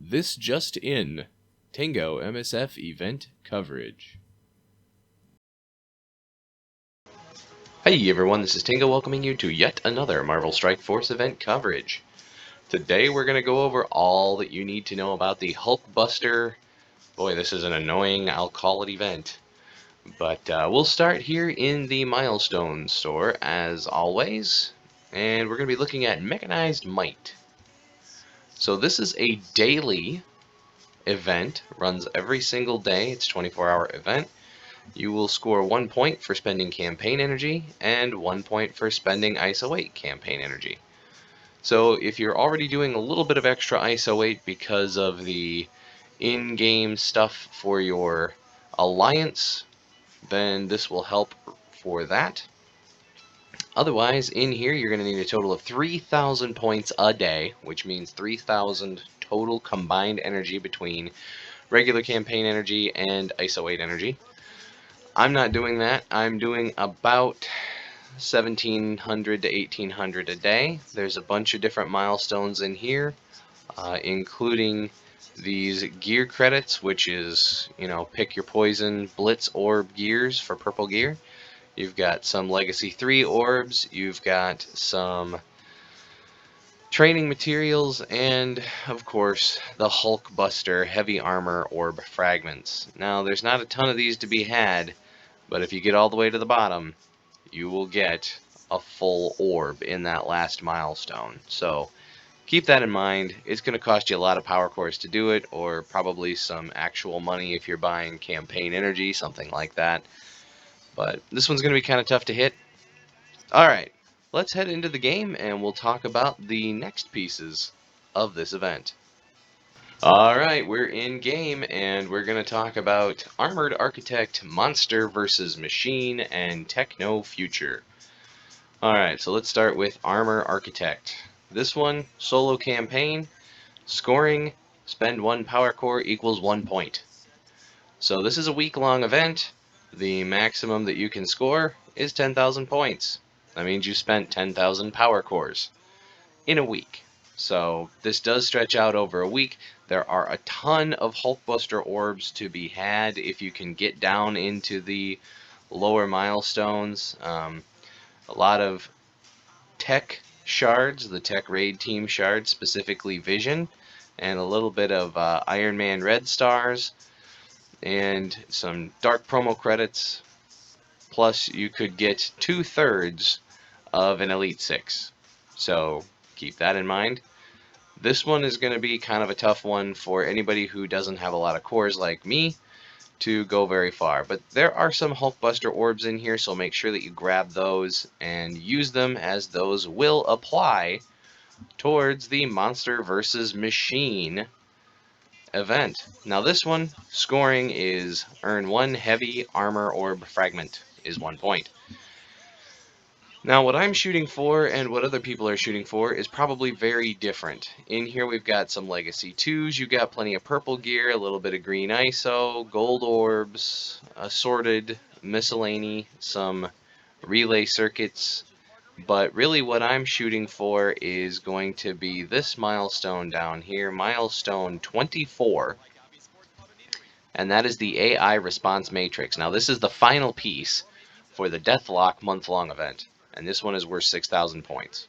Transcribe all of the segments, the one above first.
This just in, Tango MSF Event Coverage. Hey everyone, this is Tango welcoming you to yet another Marvel Strike Force event coverage. Today we're going to go over all that you need to know about the Hulkbuster. Boy, this is an annoying, I'll call it, event. But we'll start here in the Milestone store, as always. And we're going to be looking at Mechanized Might. So this is a daily event, runs every single day. It's a 24-hour event. You will score 1 point for spending campaign energy, and 1 point for spending ISO 8 campaign energy. So if you're already doing a little bit of extra ISO 8 because of the in-game stuff for your alliance, then this will help for that. Otherwise, in here you're going to need a total of 3,000 points a day, which means 3,000 total combined energy between regular campaign energy and ISO 8 energy. I'm not doing that. I'm doing about 1,700 to 1,800 a day. There's a bunch of different milestones in here, including these gear credits, which is, pick your poison, blitz, orb gears for purple gear. You've got some Legacy 3 orbs, you've got some training materials, and of course the Hulkbuster heavy armor orb fragments. Now there's not a ton of these to be had, but if you get all the way to the bottom, you will get a full orb in that last milestone. So keep that in mind. It's going to cost you a lot of power cores to do it, or probably some actual money if you're buying campaign energy, something like that. But this one's going to be kind of tough to hit. Alright, let's head into the game and we'll talk about the next pieces of this event. Alright, we're in game and we're going to talk about Armored Architect Monster versus Machine and Techno Future. Alright, so let's start with Armor Architect. This one, solo campaign, scoring, spend 1 power core equals 1 point. So this is a week-long event. The maximum that you can score is 10,000 points. That means you spent 10,000 power cores in a week. So this does stretch out over a week. There are a ton of Hulkbuster orbs to be had if you can get down into the lower milestones. A lot of tech shards, the tech raid team shards, specifically Vision, and a little bit of Iron Man Red Stars, and some dark promo credits. Plus, you could get 2/3 of an Elite 6. So keep that in mind. This one is going to be kind of a tough one for anybody who doesn't have a lot of cores like me to go very far. But there are some Hulkbuster orbs in here, so make sure that you grab those and use them, as those will apply towards the Monster versus Machine event. Now this one, scoring is earn 1 heavy armor orb fragment is 1 point. Now what I'm shooting for and what other people are shooting for is probably very different. In here we've got some Legacy 2s, you've got plenty of purple gear, a little bit of green ISO, gold orbs, assorted miscellany, some relay circuits, but really what I'm shooting for is going to be this milestone down here, milestone 24, and that is the AI response matrix. Now this is the final piece for the Deathlock month-long event, and this one is worth 6,000 points.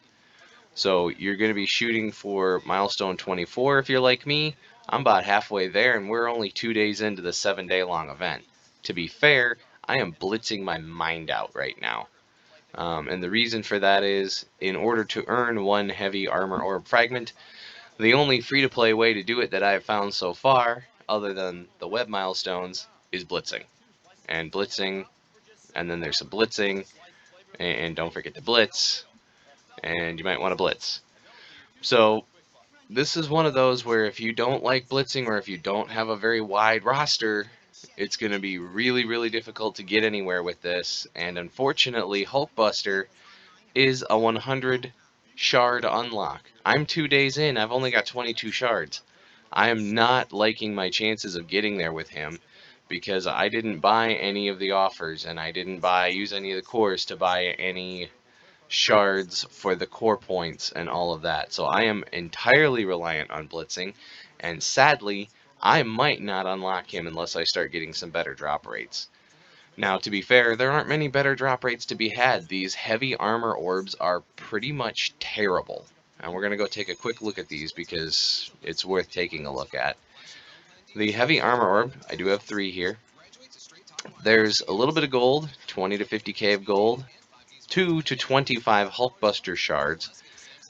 So you're going to be shooting for milestone 24 if you're like me. I'm about halfway there, and we're only 2 days into the 7-day-long event. To be fair, I am blitzing my mind out right now. And the reason for that is, in order to earn 1 heavy armor orb fragment, the only free-to-play way to do it that I've found so far, other than the web milestones, is blitzing. And blitzing, and then there's some blitzing, and don't forget to blitz, and you might want to blitz. So this is one of those where if you don't like blitzing, or if you don't have a very wide roster, it's going to be really, really difficult to get anywhere with this. And unfortunately, Hulkbuster is a 100 shard unlock. I'm 2 days in, I've only got 22 shards. I am not liking my chances of getting there with him, because I didn't buy any of the offers, and I didn't use any of the cores to buy any shards for the core points and all of that. So I am entirely reliant on blitzing, and sadly, I might not unlock him unless I start getting some better drop rates. Now, to be fair, there aren't many better drop rates to be had. These heavy armor orbs are pretty much terrible. And we're going to go take a quick look at these because it's worth taking a look at. The heavy armor orb, I do have 3 here. There's a little bit of gold, 20 to 50k of gold, 2 to 25 Hulkbuster shards.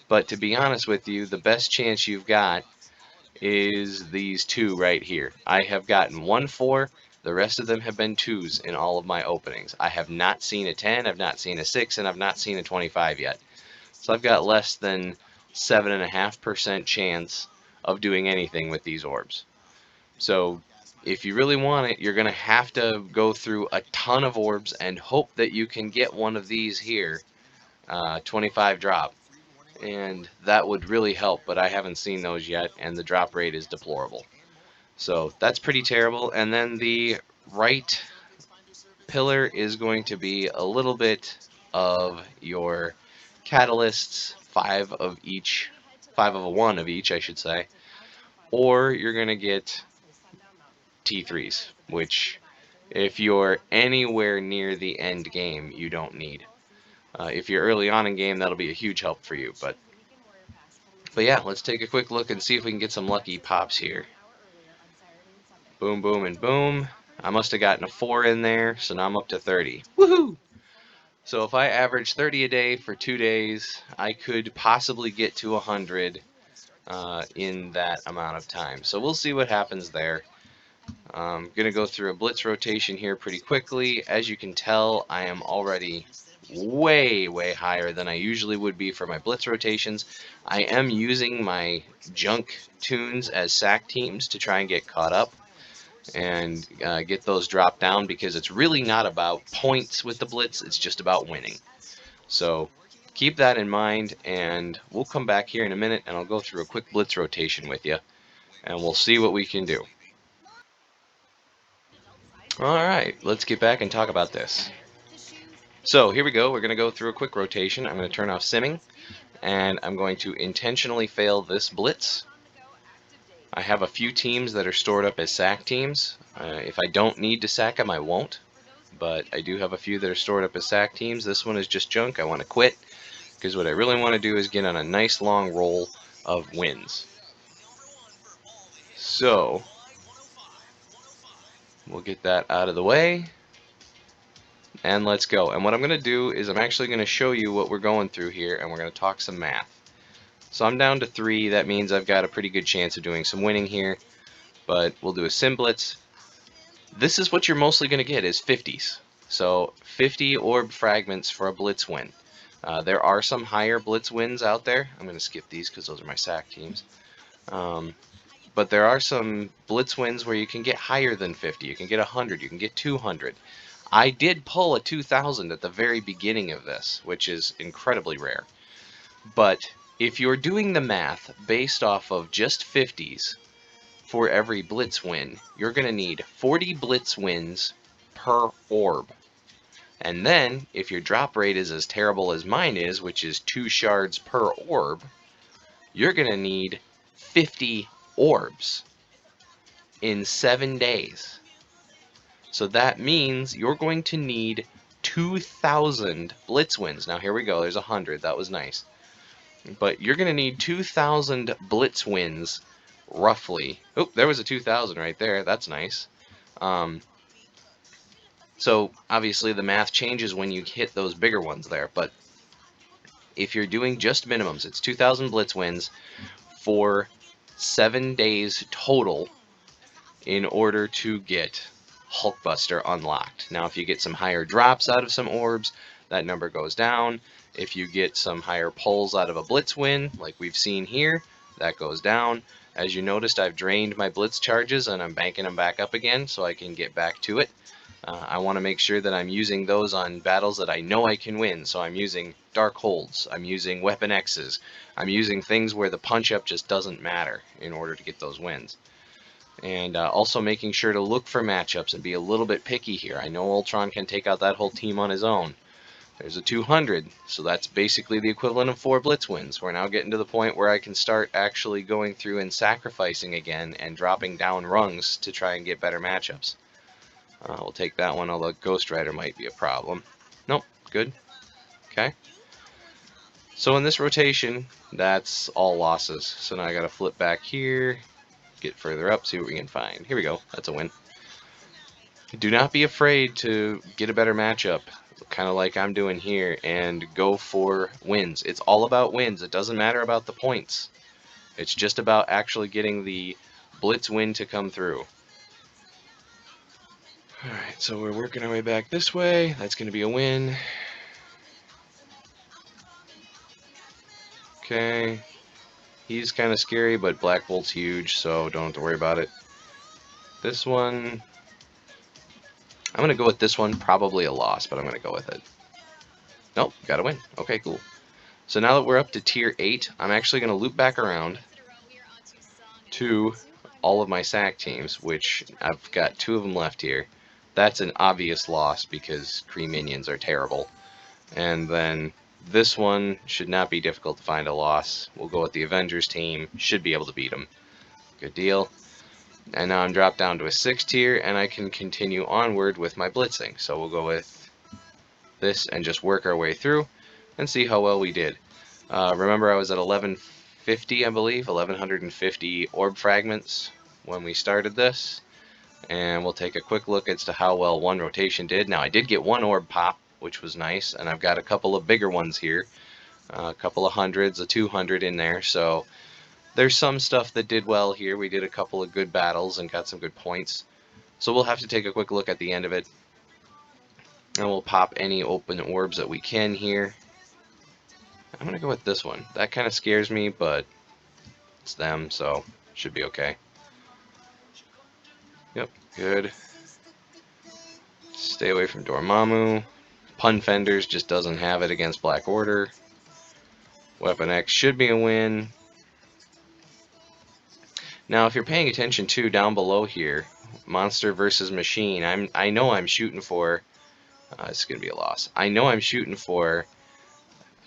But to be honest with you, the best chance you've got is these 2 right here. I have gotten 1 4, the rest of them have been 2s in all of my openings. I have not seen a 10, I've not seen a 6, and I've not seen a 25 yet. So I've got less than 7.5% chance of doing anything with these orbs. So if you really want it, you're going to have to go through a ton of orbs and hope that you can get one of these here, 25 drop. And that would really help, but I haven't seen those yet, and the drop rate is deplorable. So that's pretty terrible. And then the right pillar is going to be a little bit of your catalysts, 5 of each, 5 of a 1 of each, I should say, or you're going to get T3s, which if you're anywhere near the end game, you don't need. If you're early on in game, that'll be a huge help for you, but yeah, let's take a quick look and see if we can get some lucky pops here. Boom, boom, and boom. I must have gotten a 4 in there, so now I'm up to 30. Woohoo! So if I average 30 a day for 2 days, I could possibly get to 100 in that amount of time. So we'll see what happens there. I'm going to go through a blitz rotation here pretty quickly. As you can tell, I am already way higher than I usually would be for my blitz rotations. I am using my junk tunes as sack teams to try and get caught up and get those dropped down, because it's really not about points with the blitz, it's just about winning. So keep that in mind, and we'll come back here in a minute and I'll go through a quick blitz rotation with you and we'll see what we can do. Alright, let's get back and talk about this. So here we go, we're going to go through a quick rotation. I'm going to turn off simming, and I'm going to intentionally fail this blitz. I have a few teams that are stored up as sack teams. If I don't need to sack them, I won't. But I do have a few that are stored up as sack teams. This one is just junk. I want to quit, because what I really want to do is get on a nice long roll of wins. So we'll get that out of the way. And let's go. And what I'm going to do is I'm actually going to show you what we're going through here, and we're going to talk some math. So I'm down to 3. That means I've got a pretty good chance of doing some winning here. But we'll do a sim blitz. This is what you're mostly going to get, is 50s. So 50 orb fragments for a blitz win. There are some higher blitz wins out there. I'm going to skip these because those are my sack teams. But there are some blitz wins where you can get higher than 50. You can get 100. You can get 200. I did pull a 2000 at the very beginning of this, which is incredibly rare. But if you're doing the math based off of just 50s for every blitz win, you're going to need 40 blitz wins per orb. And then, if your drop rate is as terrible as mine is, which is 2 shards per orb, you're going to need 50 orbs in 7 days. So that means you're going to need 2,000 blitz wins. Now here we go, there's 100, that was nice. But you're going to need 2,000 blitz wins, roughly. Oh, there was a 2,000 right there, that's nice. So obviously the math changes when you hit those bigger ones there, but if you're doing just minimums, it's 2,000 blitz wins for 7 days total in order to get Hulkbuster unlocked. Now if you get some higher drops out of some orbs, that number goes down. If you get some higher pulls out of a blitz win, like we've seen here, that goes down. As you noticed, I've drained my blitz charges and I'm banking them back up again so I can get back to it. I want to make sure that I'm using those on battles that I know I can win, so I'm using Dark Holds, I'm using Weapon X's, I'm using things where the punch-up just doesn't matter in order to get those wins. And also making sure to look for matchups and be a little bit picky here. I know Ultron can take out that whole team on his own, There's a 200, so that's basically the equivalent of 4 blitz wins. We're now getting to the point where I can start actually going through and sacrificing again and dropping down rungs to try and get better matchups. We'll take that one, although Ghost Rider might be a problem. Nope, good. Okay. So in this rotation, that's all losses. So now I gotta flip back here, get further up, see what we can find. Here we go, that's a win. Do not be afraid to get a better matchup, kind of like I'm doing here, and go for wins. It's all about wins. It doesn't matter about the points. It's just about actually getting the blitz win to come through. Alright, so we're working our way back this way. That's going to be a win. Okay. He's kind of scary, but Black Bolt's huge, so don't have to worry about it. This one, I'm going to go with this one. Probably a loss, but I'm going to go with it. Nope, got to win. Okay, cool. So now that we're up to tier 8, I'm actually going to loop back around to all of my SAC teams, which I've got 2 of them left here. That's an obvious loss because Kree minions are terrible. And then this one should not be difficult to find a loss. We'll go with the Avengers team. Should be able to beat them. Good deal. And now I'm dropped down to a 6 tier, and I can continue onward with my blitzing. So we'll go with this and just work our way through and see how well we did. Remember, I was at 1150, I believe, 1150 orb fragments when we started this. And we'll take a quick look as to how well one rotation did. Now, I did get 1 orb pop, which was nice, and I've got a couple of bigger ones here. A couple of hundreds, a 200 in there, so there's some stuff that did well here. We did a couple of good battles and got some good points. So we'll have to take a quick look at the end of it. And we'll pop any open orbs that we can here. I'm going to go with this one. That kind of scares me, but it's them, so should be okay. Yep, good. Stay away from Dormammu. Pun Fenders just doesn't have it against Black Order. Weapon X should be a win. Now, if you're paying attention to down below here, Monster versus Machine, I know I'm shooting for. It's gonna be a loss. I know I'm shooting for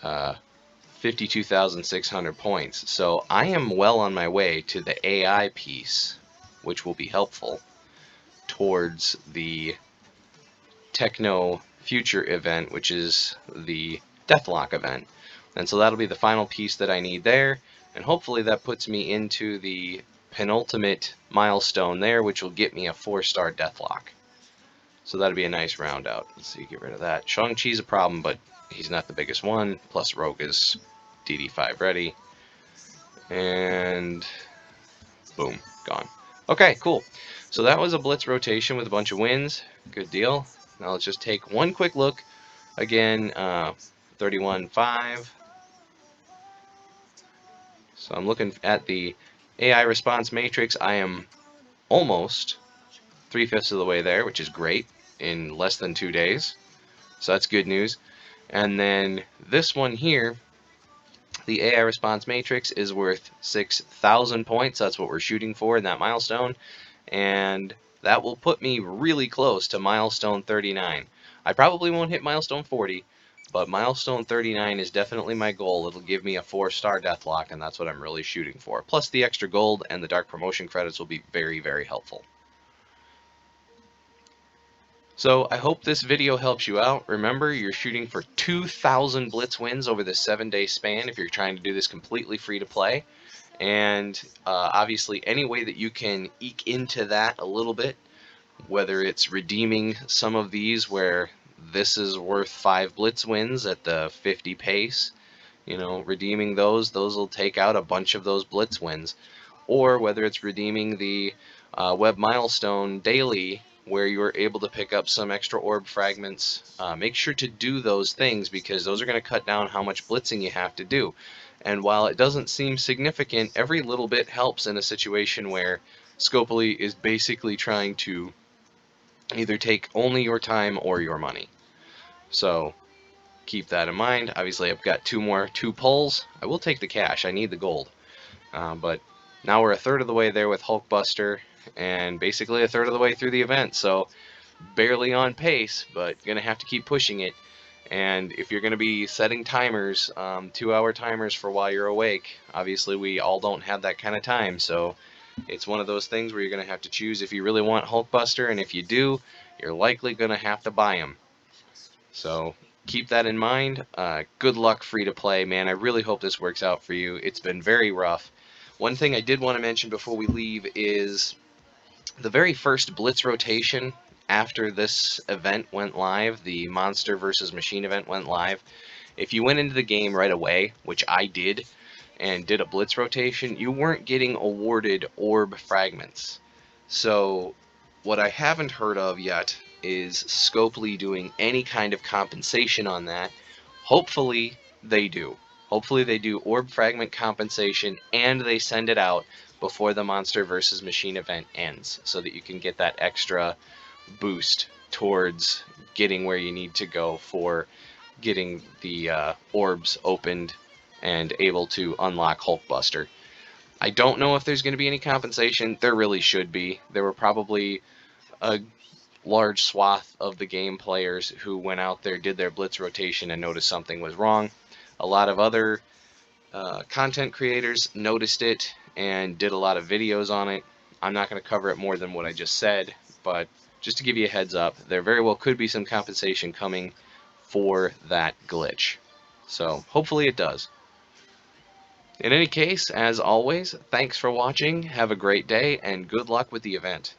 52,600 points, so I am well on my way to the AI piece, which will be helpful towards the Techno Future event, which is the Deathlock event. And so that'll be the final piece that I need there, and hopefully that puts me into the penultimate milestone there, which will get me a 4-star Deathlock. So that'll be a nice round out. Let's see, get rid of that. Shang-Chi's a problem, but he's not the biggest one. Plus Rogue is DD5 ready. And boom, gone. Okay, cool. So that was a blitz rotation with a bunch of wins. Good deal. Now let's just take one quick look. Again, 31.5. So I'm looking at the AI response matrix. I am almost 3/5 of the way there, which is great, in less than 2 days. So that's good news. And then this one here, the AI response matrix, is worth 6,000 points. That's what we're shooting for in that milestone. And that will put me really close to milestone 39. I probably won't hit milestone 40, but milestone 39 is definitely my goal. It'll give me a 4-star Deathlock, and that's what I'm really shooting for. Plus the extra gold and the dark promotion credits will be very, very helpful. So I hope this video helps you out. Remember, you're shooting for 2,000 blitz wins over this 7-day span if you're trying to do this completely free to play. And obviously any way that you can eke into that a little bit, whether it's redeeming some of these where this is worth 5 blitz wins at the 50 pace, you know, redeeming those will take out a bunch of those blitz wins. Or whether it's redeeming the web milestone daily where you're able to pick up some extra orb fragments. Make sure to do those things because those are going to cut down how much blitzing you have to do. And while it doesn't seem significant, every little bit helps in a situation where Scopely is basically trying to either take only your time or your money. So keep that in mind. Obviously I've got 2 pulls. I will take the cash. I need the gold. But now we're a third of the way there with Hulkbuster and basically a third of the way through the event. So barely on pace, but gonna have to keep pushing it. And if you're going to be setting timers, 2-hour timers for while you're awake, obviously we all don't have that kind of time, so it's one of those things where you're going to have to choose if you really want Hulkbuster, and if you do, you're likely going to have to buy him. So keep that in mind. Good luck free to play, man. I really hope this works out for you. It's been very rough. One thing I did want to mention before we leave is the very first Blitz rotation after this event went live, the Monster versus Machine event went live. If you went into the game right away, which I did, and did a Blitz rotation, you weren't getting awarded orb fragments. So what I haven't heard of yet is Scopely doing any kind of compensation on that. Hopefully they do. Hopefully they do orb fragment compensation and they send it out before the Monster versus Machine event ends, so that you can get that extra boost towards getting where you need to go for getting the orbs opened and able to unlock Hulkbuster. I don't know if there's going to be any compensation. There really should be. There were probably a large swath of the game players who went out there, did their blitz rotation, and noticed something was wrong. A lot of other content creators noticed it and did a lot of videos on it. I'm not going to cover it more than what I just said, but just to give you a heads up, there very well could be some compensation coming for that glitch. So hopefully it does. In any case, as always, thanks for watching, have a great day, and good luck with the event.